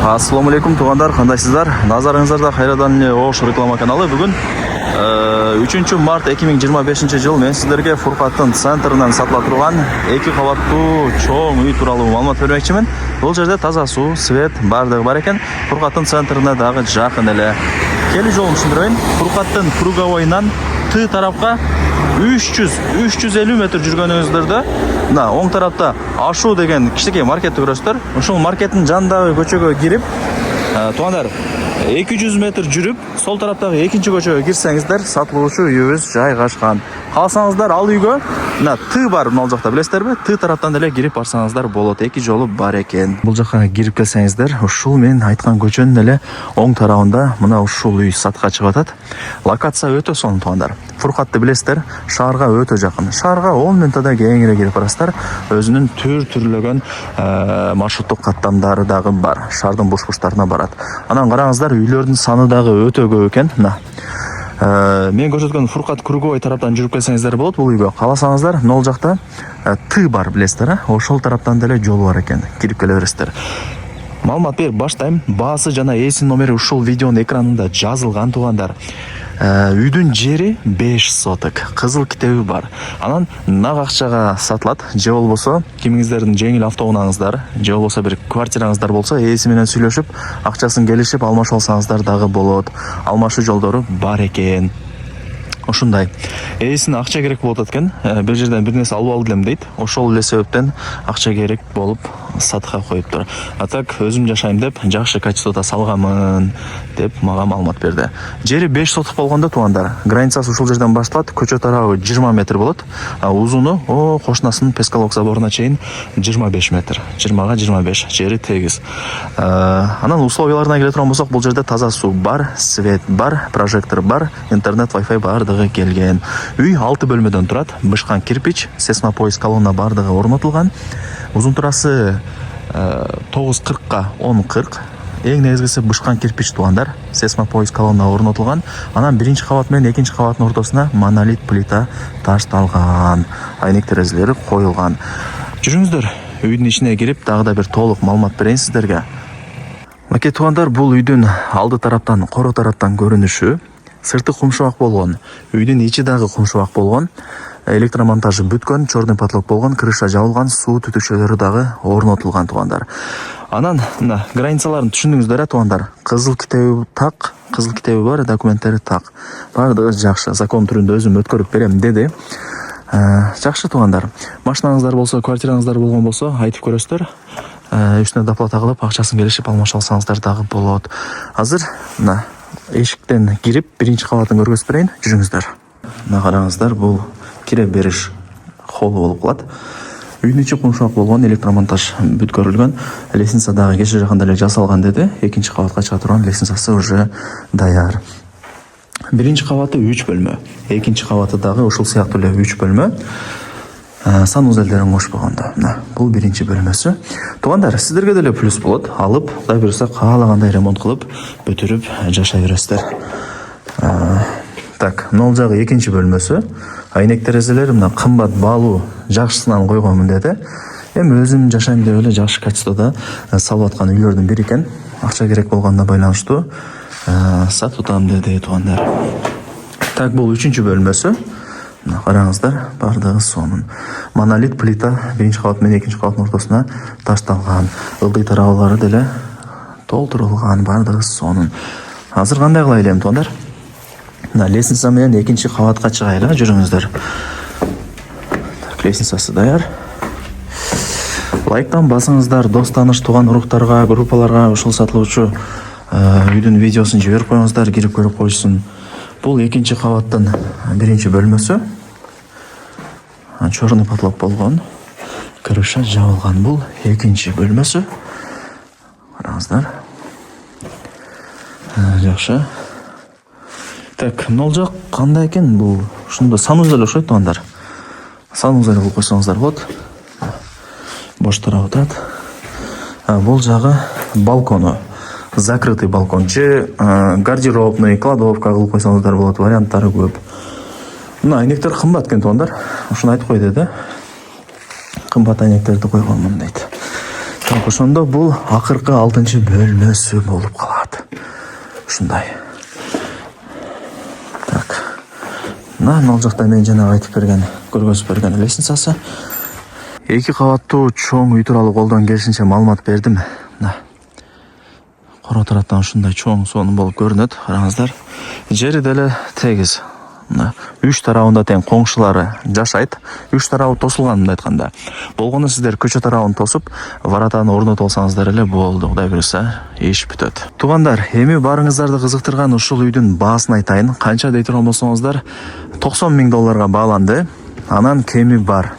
Ассаламу алейкум туғандар, қандайсыздар? Назарыңыздарда қайрадан Ош реклама каналы. Бүгін 3 март 2025 жыл мен сіздерге Фурқаттың центрынан сатыла тұрған 2 қабаттуу чоң үй туралы маалымат бермекчимин. Бұл жерде таза су, свет бардығы бар екен. Фурқаттың центрына дағы жақын эле. Келі жолын түсіндірейін. Фурқаттың круговойынан Т тарапқа 300-350 метр жүргөнүңүздөрдө оң тарапта Ашу деген кичинекей маркетти көрөсүздөр. Ошол маркеттин жанындагы көчөгө кирип, туугандар 200 метр жүрүп, сол тараптагы экинчи көчөгө кирсеңиздер, сатылуучу үйүбүз жайгашкан. Калсаңыздар ал үйгө Т бар, ал жакта билесиздерби? Т тараптан деле кирип барсаңыздар болот. Эки жолу бар экен. Бул жака кирип келсеңиздер, ушул мен айткан көчөнүн эле оң тарабында мына ушул үй сатка чыгып атат. Локация өтө сонун туугандар. Фуркатты билесиздер, шаарга өтө жакын. Шаарга 10 минутада кеңире кирип барасыздар. Өзүнүн түрлөгөн маршруттук каттамдары дагы бар. Шаардын буш-буштарына барат. Анан караңыздар, үйлөрдүн саны дагы өтө көп экен. Мен көрсөткөн Фуркат круговой тараптан жүрүп келсеңиздер болот. Бул үйгө кааласаңыздар, нол жакта Т бар, билесиздер, ошол тараптан деле жол бар экен. Кирип келе бересиздер. Маалымат берип баштайм. Баасы жана ээсинин номери ушул видеонун экранында жазылган туугандар. Үйдүн жери 5 соток, кызыл китеби бар. Анан нак акчага сатылат, же болбосо кимиңиздердин жеңил автоунааңыздар, же болбосо бир квартираңыздар болсо, ээси менен сүйлөшүп, акчасын келишип алмашып алсаңыздар дагы болот. Алмашуу жолдору бар экен. Ушундай. Ээсине акча керек болот экен. Бир жерден бир нерсе алып алып элем дейт. Ошол эле себептен акча керек болуп сатка коюптур. А так өзүм жашайм деп, жакшы качествода салганмын деп мага маалымат берди. Жери 5 соток болгондо туугандар, границасы ушул жерден башталат, көчө тарабы 20 метр болот. Узуну кошунасынын Пескалок заборуна чейин 25 метр. 20га 25, жери тегиз. Анан условияларына келе турган болсок, бул жерде таза суу бар, свет бар, прожектор бар, интернет, Wi-Fi бардыгы келген. Үй 6 бөлмөдөн турат. Бышкан кирпич, сесмопояс колонна бардыгы орнотулган. Узун турасы 9.40га 10.40. Эң негизгиси бышкан кирпич туугандар. Сесмопояс колонна орнотулган. Анан биринчи кабат менен экинчи кабаттын ортосуна монолит плита ташталган. Айнек терезелери коюлган. Жүрүңүздөр, үйдүн ичине кирип, дагы да бир толук маалымат берейин сиздерге. Мынакей туугандар, бул үйдүн алды тараптан, коро тараптан көрүнүшү. Сырты кумшубак болгон, үйдүн ичи дагы кумшубак болгон, электромонтажы бүткөн, черный потолок болгон, крыша жабылган, суу түтүкчөлөрү дагы орнотулган туугандар. Анан границаларын түшүндүңүздөр, туугандар. Кызыл китеби бар, документтери так. Бардыгы жакшы. Закон түрүндө өзүм өткөрүп берем деди. Жакшы туугандар. Машинаңыздар болсо, квартираңыздар болгон болсо, айтып көрөсүздөр. Үстүнө доплата кылып, акчасын келишип алмашып алсаңыздар дагы болот. Азыр эшиктен кирип, биринчи кабатын көргөзүп берейин. Жүрүңүздөр. Караңыздар, бул кире бериш холлу болуп калат. Үйдүн ичи кумшак болгон, электромонтаж бүткөрүлгөн. Лестница дагы кеше жакында эле жасалган деди. Экинчи кабатка чыга турган лестницасы уже даяр. Биринчи кабаты 3 бөлмө. Экинчи кабаты дагы ушул сыяктуу эле 3 бөлмө. Санузелдерин кошпогондо. Бул биринчи бөлмөсү. Туугандар, сиздерге деле плюс болот. Алып, Кудай буйрса, каалагандай ремонт кылып, бүтүрүп жашай бересиздер. Так, нол жагы экинчи бөлмөсү. Айнек терезелери мына кымбат баалуу жакшысынан койгонмун деди. Эми өзүм жашайм деп эле жакшы качествода салып аткан үйлөрдүн бири экен. Акча керек болгонуна байланыштуу сатып атам деди туугандар. Так, бул 3-чү бөлмөсү. Караңыздар, бардыгы сонун. Монолит плита биринчи кабат менен экинчи кабаттын ортосуна ташталган. Ылдый тарабалары деле толтурулган, бардыгы сонун. Азыр кандай кылайлы элем туугандар? Лестница менен экинчи кабатка чыгайлы, жүрүңүздөр. Так, лестницасы даяр. Лайктан басыңыздар, дос таныш, тууган уруктарга, группаларга ушул сатылуучу үйдүн видеосун жиберип коюңуздар, кирип көрүп коюшсун. Бул экинчи кабаттын биринчи бөлмөсү. Черный потолок болгон, крыша жабылган. Бул экинчи бөлмөсү. Караңыздар. Жакшы. Так, нол жак кандай экен бул? Ушунда санузел окшойт туугандар. Санузел кылып койсоңуздар болот. Бош тарабы турат. Бул жагы балкону. Закрытый балкон, же гардеробный, кладовка кылып койсоңуздар болот, варианттары көп. Мына айнектер кымбат экен туугандар. Ушуну айтып кой деди. Кымбат айнектерди койгонмун дейт. Ошондо бул акыркы 6-бөлмөсү болуп калат. Ушундай. Так. Ал жакта мен жана айтып берген, көргөзүп берген лестницасы. 2 кабаттуу чоң үй тууралуу колдон келишинче маалымат бердим. Кора тараптан ушундай чоң сонун болуп көрүнөт. Караңыздар. Жери деле тегиз. 3 тарабында тең коңшулары жашайт. 3 тарабы тосулган мындай айтканда. Болгону сиздер көчө тарабын тосуп, варатаны орнотуп алсаңыздар эле болду. Кудай буйруса, иш бүтөт. Туугандар, эми барыңыздарды кызыктырган ушул үйдүн баасын айтайын. Канча дей турган болсоңуздар, $90,000 бааланды. Анан кеми бар.